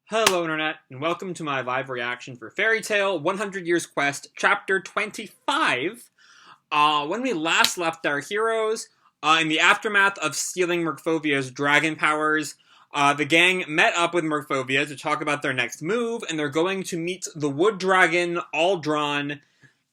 Hello Internet, and welcome to my live reaction for Fairy Tale 100 Years Quest, Chapter 25. When we last left our heroes, in the aftermath of stealing Merkfovia's dragon powers, the gang met up with Merkfovia to talk about their next move, and they're going to meet the wood dragon, Aldron,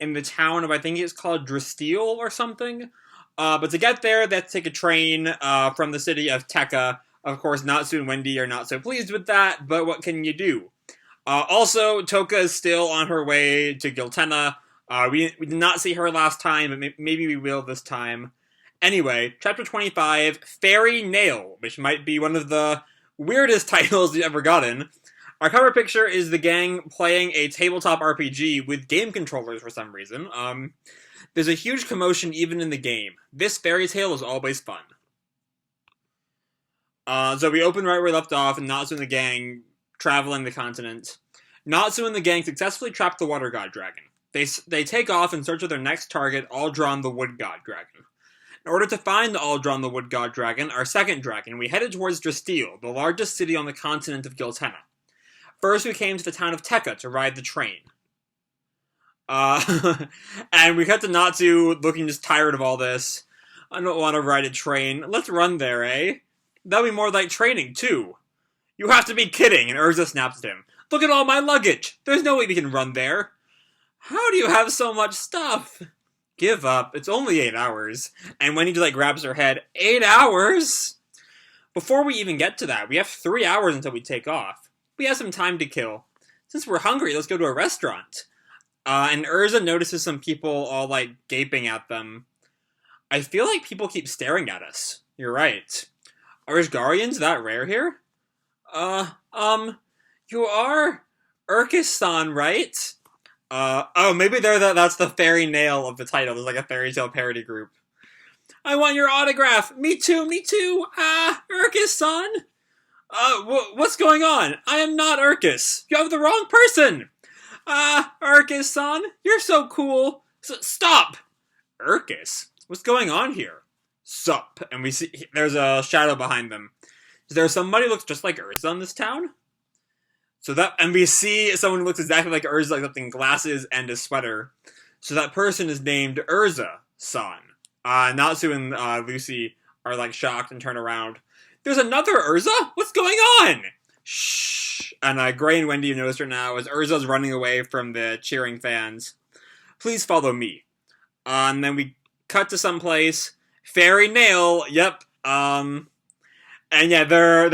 in the town of, I think it's called Draseel or something. But to get there, they have to take a train from the city of Tekka. Of course, Natsu and Wendy are not so pleased with that, but what can you do? Also, Toka is still on her way to Giltena. We did not see her last time, but maybe we will this time. Anyway, Chapter 25, Fairy Nail, which might be one of the weirdest titles you've ever gotten. Our cover picture is the gang playing a tabletop RPG with game controllers for some reason. There's a huge commotion even in the game. This fairy tale is always fun. So we open right where we left off, and Natsu and the gang traveling the continent. Natsu and the gang successfully trap the water god dragon. They take off in search of their next target, Aldron the wood god dragon. In order to find Aldron the wood god dragon, our second dragon, we headed towards Draseel, the largest city on the continent of Giltena. First, we came to the town of Tekka to ride the train. And we cut to Natsu looking just tired of all this. I don't want to ride a train. Let's run there, eh? That'll be more like training, too. You have to be kidding, and Erza snaps at him. Look at all my luggage! There's no way we can run there. How do you have so much stuff? Give up. It's only 8 hours. And Wendy just grabs her head. 8 hours? Before we even get to that, we have 3 hours until we take off. We have some time to kill. Since we're hungry, let's go to a restaurant. And Erza notices some people all, gaping at them. I feel like people keep staring at us. You're right. Are Ishgarians that rare here? You are Erkis-san, right? Oh, maybe that's the fairy nail of the title. There's a fairy tale parody group. I want your autograph! Me too! Erkis-san! What's going on? I am not Erkis! You have the wrong person! Erkis-san, you're so cool! Stop! Erkis? What's going on here? Sup, and we see there's a shadow behind them. Is there somebody who looks just like Erza in this town? And we see someone who looks exactly like Erza, except glasses and a sweater. So that person is named Erza-san. Natsu and Lucy are shocked and turn around. There's another Erza? What's going on? Shh. And Gray and Wendy notice her now as Erza's running away from the cheering fans. Please follow me. And then we cut to someplace. Fairy Nail, yep. And yeah, they're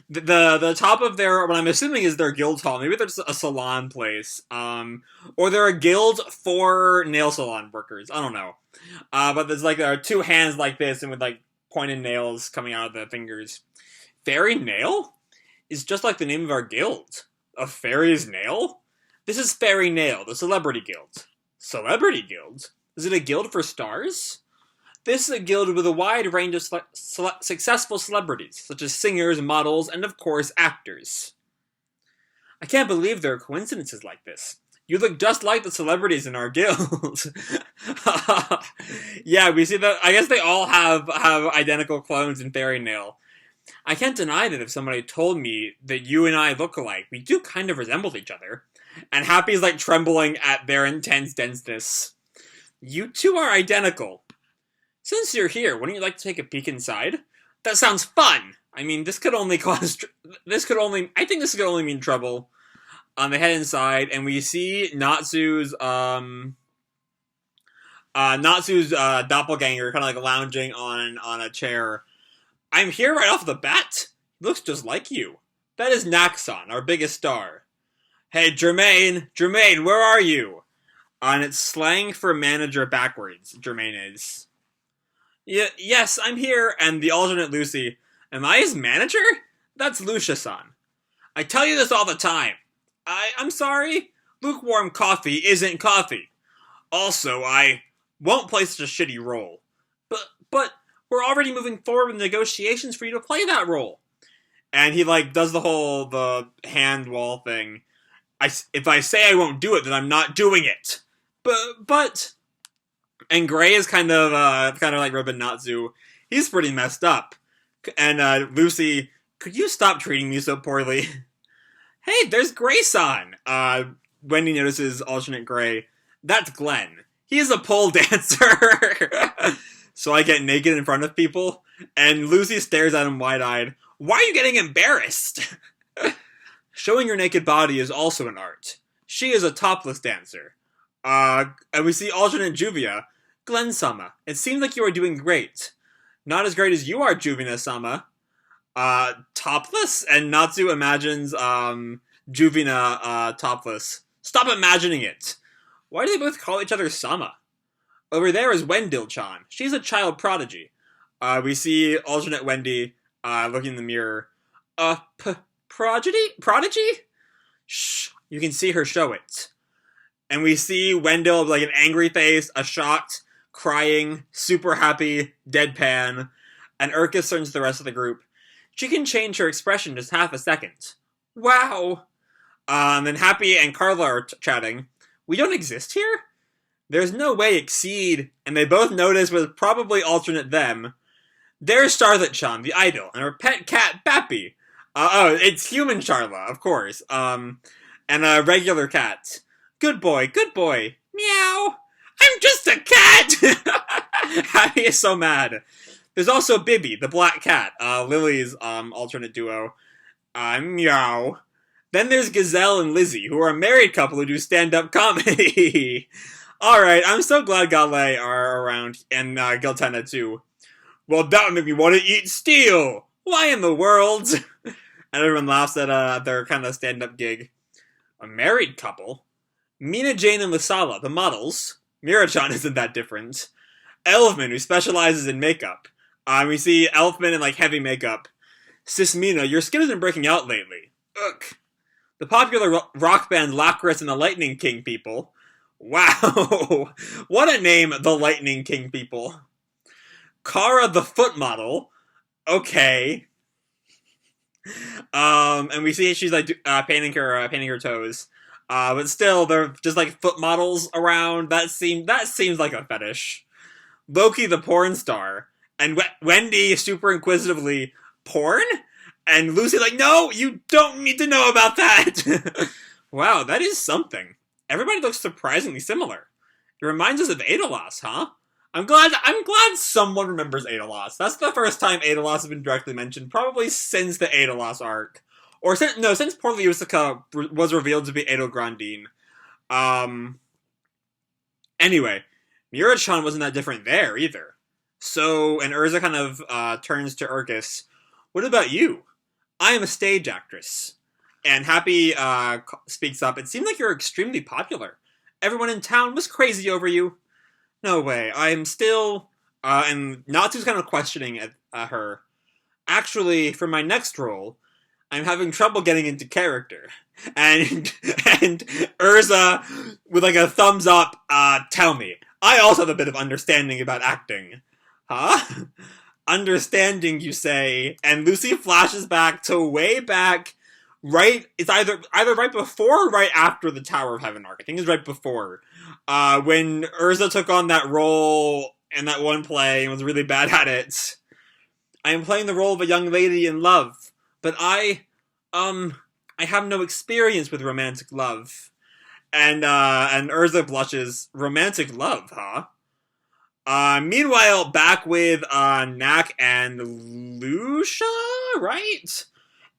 the top of their, what I'm assuming is their guild hall. Maybe there's a salon place. Or they're a guild for nail salon workers. I don't know. But there's there are two hands like this and with pointed nails coming out of the fingers. Fairy Nail is just like the name of our guild. A fairy's nail? This is Fairy Nail, the celebrity guild. Celebrity guild? Is it a guild for stars? This is a guild with a wide range of successful celebrities, such as singers, models, and of course, actors. I can't believe there are coincidences like this. You look just like the celebrities in our guild. Yeah, we see that. I guess they all have identical clones in Fairy Nail. I can't deny that if somebody told me that you and I look alike, we do kind of resemble each other. And Happy's trembling at their intense denseness. You two are identical. Since you're here, wouldn't you like to take a peek inside? That sounds fun! I mean, this could only cause... I think this could only mean trouble. They head inside, and we see Natsu's doppelganger kind of lounging on a chair. I'm here right off the bat? He looks just like you. That is Naxon, our biggest star. Hey, Jermaine, where are you? And it's slang for manager backwards, Jermaine is. Yes, I'm here, and the alternate Lucy. Am I his manager? That's Lucia-san. I tell you this all the time. I'm sorry. Lukewarm coffee isn't coffee. Also, I won't play such a shitty role. But we're already moving forward with negotiations for you to play that role. And he does the hand wall thing. If I say I won't do it, then I'm not doing it. But, and Gray is kind of ribbing Natsu. He's pretty messed up. And Lucy Could you stop treating me so poorly? Hey, there's Grayson! Wendy notices alternate Gray. That's Glenn. He is a pole dancer! So I get naked in front of people, and Lucy stares at him wide-eyed. Why are you getting embarrassed? Showing your naked body is also an art. She is a topless dancer. And we see alternate Juvia. Glenn-sama, it seems like you are doing great. Not as great as you are, Juvina-sama. Topless? And Natsu imagines, Juvina, topless. Stop imagining it! Why do they both call each other Sama? Over there is Wendell-chan. She's a child prodigy. We see alternate Wendy, looking in the mirror. Prodigy? Shh, you can see her show it. And we see Wendell with like an angry face, a shocked, crying, super happy, deadpan. And Erkis turns to the rest of the group. She can change her expression just half a second. Wow! And then Happy and Carla are chatting. We don't exist here? There's no way Exceed, and they both notice with probably alternate them. There's Charlotte-chan, the idol, and her pet cat, Bappy. It's human Charla, of course. And a regular cat. Good boy, meow. I'm just a cat! Happy is so mad. There's also Bibby, the black cat, Lily's, alternate duo. Meow. Then there's Gazelle and Lizzie, who are a married couple who do stand-up comedy. Alright, I'm so glad Gale are around, and Giltena too. Well, that would make me want to eat steel! Why in the world? And everyone laughs at their kind of stand-up gig. A married couple? Mina, Jane, and Lisala, the models. Mira-chan isn't that different. Elfman, who specializes in makeup. We see Elfman in, like, heavy makeup. Sis Mina, your skin has been breaking out lately. Ugh. The popular rock band Lacris and the Lightning King people. Wow! What a name, the Lightning King people. Kara, the foot model. Okay. And we see she's, like, painting her toes. But still, they're just, like, foot models around. That seems like a fetish. Loki, the porn star. And Wendy, super inquisitively, porn? And Lucy, like, no, you don't need to know about that! Wow, that is something. Everybody looks surprisingly similar. It reminds us of Aedolas, huh? I'm glad someone remembers Aedolas. That's the first time Aedolas has been directly mentioned, probably since the Aedolas arc. Or since Portland Utica was revealed to be Edelgrandine. Anyway, Mira-chan wasn't that different there, either. So, and Erza kind of turns to Erkis. What about you? I am a stage actress. And Happy speaks up. It seemed like you're extremely popular. Everyone in town was crazy over you. No way. I'm still... and Natsu's kind of questioning at her. Actually, for my next role, I'm having trouble getting into character. And Erza, with like a thumbs up, tell me. I also have a bit of understanding about acting. Huh? Understanding, you say? And Lucy flashes back to way back, right? It's either right before or right after the Tower of Heaven arc. I think it's right before. When Erza took on that role in that one play and was really bad at it. I am playing the role of a young lady in love, but I have no experience with romantic love. And Erza blushes. Romantic love, huh? Meanwhile, back with Nak and Lucia, right?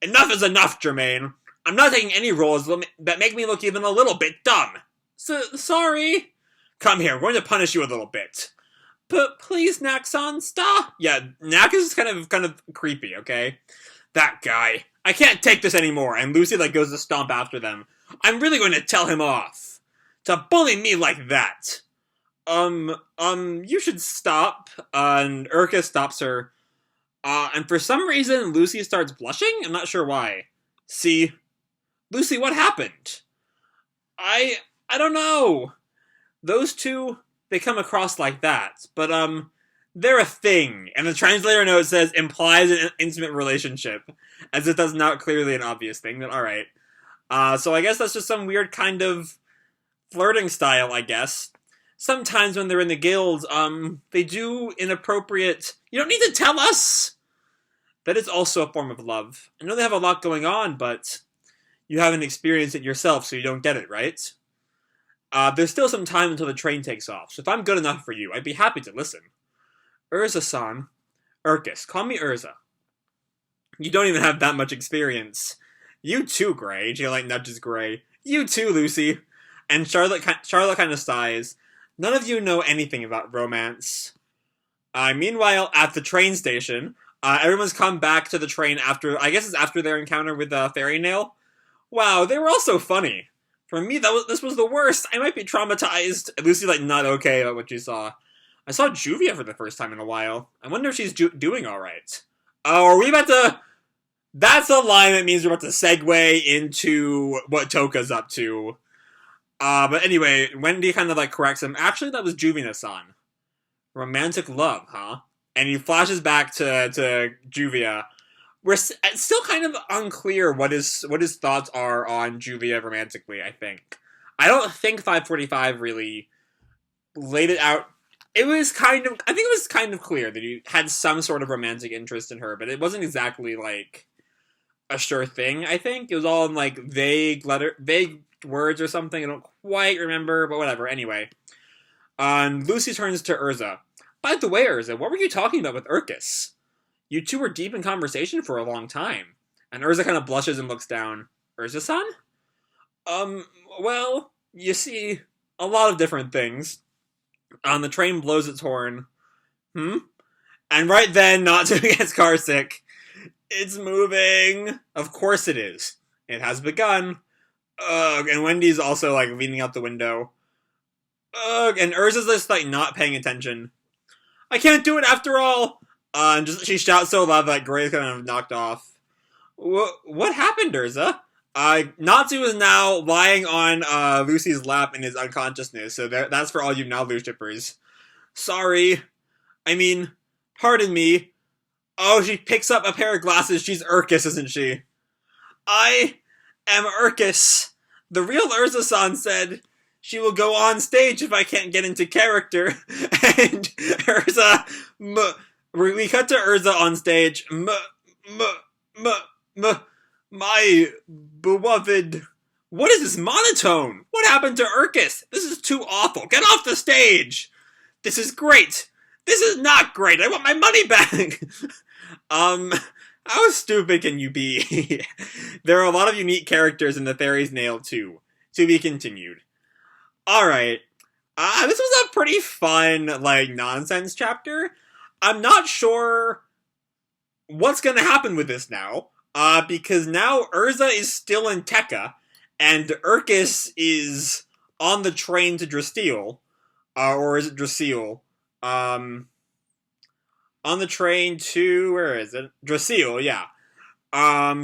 Enough is enough, Jermaine. I'm not taking any roles that make me look even a little bit dumb. Sorry. Come here, I'm going to punish you a little bit. But please, Nak-san, stop. Yeah, Nak is kind of creepy, okay? That guy. I can't take this anymore. And Lucy goes to stomp after them. I'm really going to tell him off. To bully me like that. You should stop. And Erkis stops her. And for some reason, Lucy starts blushing? I'm not sure why. See? Lucy, what happened? I don't know. Those two, they come across like that. But, they're a thing. And the translator note says, implies an intimate relationship. As if that's not clearly an obvious thing. But alright. So I guess that's just some weird kind of flirting style, I guess. Sometimes when they're in the guild, they do inappropriate... You don't need to tell us! That is also a form of love. I know they have a lot going on, but you haven't experienced it yourself, so you don't get it, right? There's still some time until the train takes off, so if I'm good enough for you, I'd be happy to listen. Erza-san. Erkis. Call me Erza. You don't even have that much experience. You too, Gray. She, nudges Gray. You too, Lucy. And Charlotte kind of sighs. None of you know anything about romance. Meanwhile, at the train station, everyone's come back to the train after, I guess it's after their encounter with Fairy Nail. Wow, they were all so funny. For me, this was the worst. I might be traumatized. Lucy, not okay about what she saw. I saw Juvia for the first time in a while. I wonder if she's doing alright. Oh, are we about to... That's a line that means we're about to segue into what Toka's up to. But anyway, Wendy kind of corrects him. Actually, that was Juvia-san. Romantic love, huh? And he flashes back to Juvia. It's still kind of unclear what his thoughts are on Juvia romantically, I think. I don't think 545 really laid it out. I think it was kind of clear that he had some sort of romantic interest in her, but it wasn't exactly, a sure thing, I think. It was all in, vague words or something. I don't quite remember, but whatever. Anyway. Lucy turns to Erza. By the way, Erza, what were you talking about with Erkis? You two were deep in conversation for a long time. And Erza kind of blushes and looks down. Erza-san? Well, you see, a lot of different things. The train blows its horn. And right then, Natsu gets car sick. It's moving. Of course it is. It has begun. Ugh, and Wendy's also, leaning out the window. Ugh, and Urza's just, not paying attention. I can't do it after all! And she shouts so loud that Gray's kind of knocked off. What happened, Erza? Natsu is now lying on Lucy's lap in his unconsciousness, so that's for all you Nalu shippers. Sorry. I mean, pardon me. Oh, she picks up a pair of glasses. She's Erkis, isn't she? I am Erkis. The real Erza-san said she will go on stage if I can't get into character. And Erza... We cut to Erza on stage. My beloved... What is this monotone? What happened to Erkis? This is too awful. Get off the stage! This is great. This is not great. I want my money back. How stupid can you be? There are a lot of unique characters in The Fairy's Nail too. To be continued. Alright. This was a pretty fun, nonsense chapter. I'm not sure what's gonna happen with this now. Because now Erza is still in Tekka, and Erkis is on the train to Draseel. Or is it Draseel? On the train to, where is it? Draseel, yeah.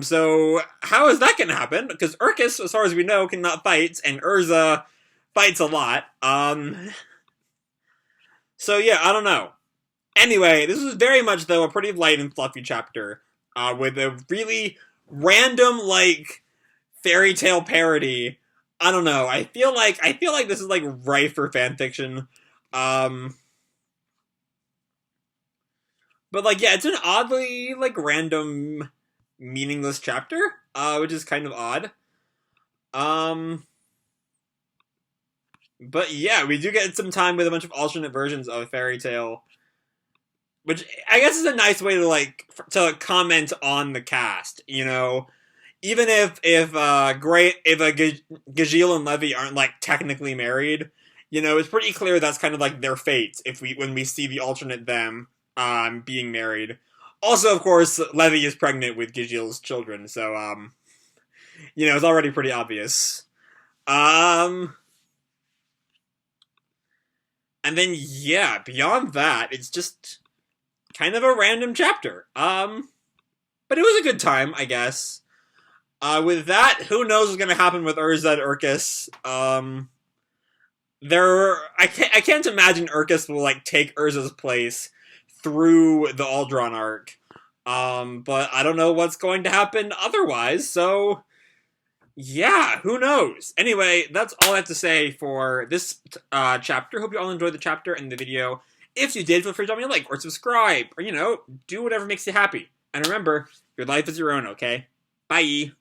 So how is that gonna happen? Because Erkis, as far as we know, cannot fight, and Erza fights a lot. So yeah, I don't know. Anyway, this was very much, though, a pretty light and fluffy chapter, with a really random, fairy tale parody. I don't know. I feel like this is, rife for fanfiction. But, yeah, it's an oddly, random, meaningless chapter, which is kind of odd. But, yeah, we do get some time with a bunch of alternate versions of Fairy Tale, which I guess is a nice way to, to comment on the cast, you know? Even if Gajeel and Levy aren't, technically married, you know, it's pretty clear that's kind of, their fate, when we see the alternate them, being married. Also, of course, Levy is pregnant with Gajeel's children, so, you know, it's already pretty obvious. And then, yeah, beyond that, it's just kind of a random chapter. But it was a good time, I guess. With that, who knows what's gonna happen with Erza and Erkis. I can't imagine Erkis will, take Urza's place through the Aldron arc. But I don't know what's going to happen otherwise, so yeah, who knows? Anyway, that's all I have to say for this chapter. Hope you all enjoyed the chapter and the video. If you did, feel free to drop me a like or subscribe, or, you know, do whatever makes you happy. And remember, your life is your own, okay? Bye!